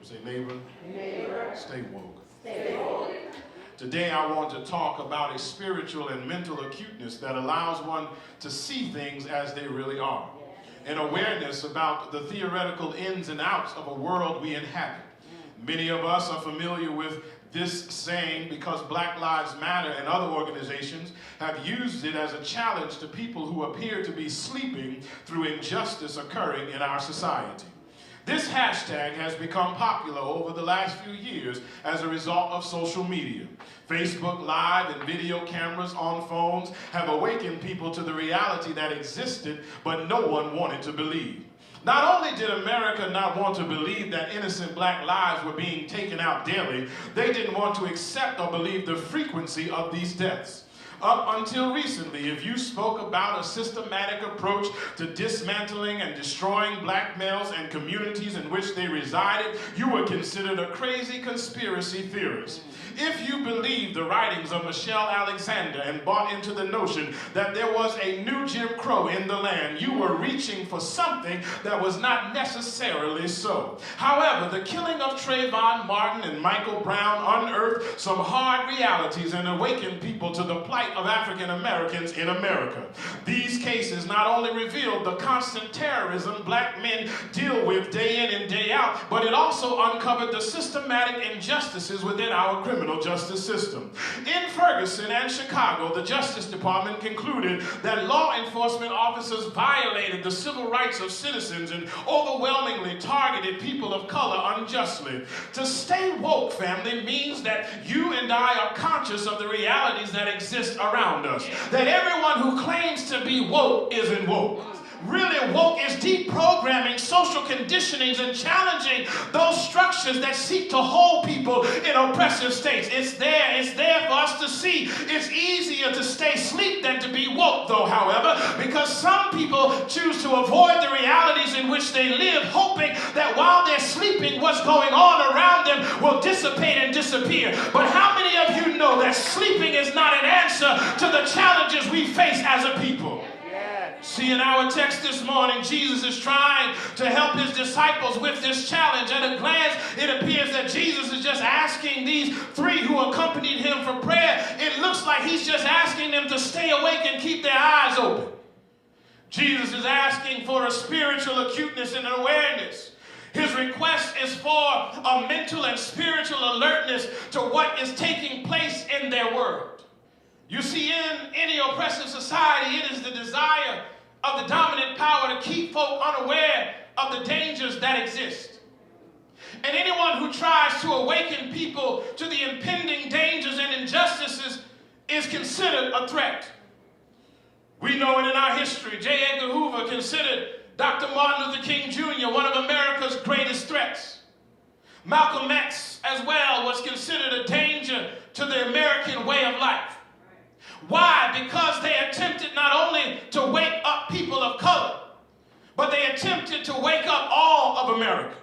Say, neighbor, stay woke. Stay woke. Today I want to talk about a spiritual and mental acuteness that allows one to see things as they really are. An awareness about the theoretical ins and outs of a world we inhabit. Many of us are familiar with this saying because Black Lives Matter and other organizations have used it as a challenge to people who appear to be sleeping through injustice occurring in our society. This hashtag has become popular over the last few years as a result of social media. Facebook Live and video cameras on phones have awakened people to the reality that existed, but no one wanted to believe. Not only did America not want to believe that innocent black lives were being taken out daily, they didn't want to accept or believe the frequency of these deaths. Up until recently, if you spoke about a systematic approach to dismantling and destroying black males and communities in which they resided, you were considered a crazy conspiracy theorist. If you believed the writings of Michelle Alexander and bought into the notion that there was a new Jim Crow in the land, you were reaching for something that was not necessarily so. However, the killing of Trayvon Martin and Michael Brown unearthed some hard realities and awakened people to the plight of African Americans in America. These cases not only revealed the constant terrorism black men deal with day in and day out, but it also uncovered the systematic injustices within our criminal justice system. In Ferguson and Chicago, the Justice Department concluded that law enforcement officers violated the civil rights of citizens and overwhelmingly targeted people of color unjustly. To stay woke, family, means that you and I are conscious of the realities that exist around us. That everyone who claims to be woke isn't woke. Really woke is deprogramming social conditionings and challenging those structures that seek to hold people in oppressive states. It's there for us to see. It's easier to stay asleep than to be woke, though, however, because some people choose to avoid the realities in which they live, hoping that while they're sleeping, what's going on around them will dissipate and disappear. But how many of you know that sleeping is not an answer to the challenges we face as a people? See, in our text this morning, Jesus is trying to help his disciples with this challenge. At a glance, it appears that Jesus is just asking these three who accompanied him for prayer. It looks like he's just asking them to stay awake and keep their eyes open. Jesus is asking for a spiritual acuteness and an awareness. His request is for a mental and spiritual alertness to what is taking place in their world. You see, in any oppressive society, it is the desire of the dominant power to keep folk unaware of the dangers that exist. And anyone who tries to awaken people to the impending dangers and injustices is considered a threat. We know it in our history. J. Edgar Hoover considered Dr. Martin Luther King Jr. one of America's greatest threats. Malcolm X, as well, was considered a danger to the American way of life. Why? Because they attempted not only to wake up people of color, but they attempted to wake up all of America.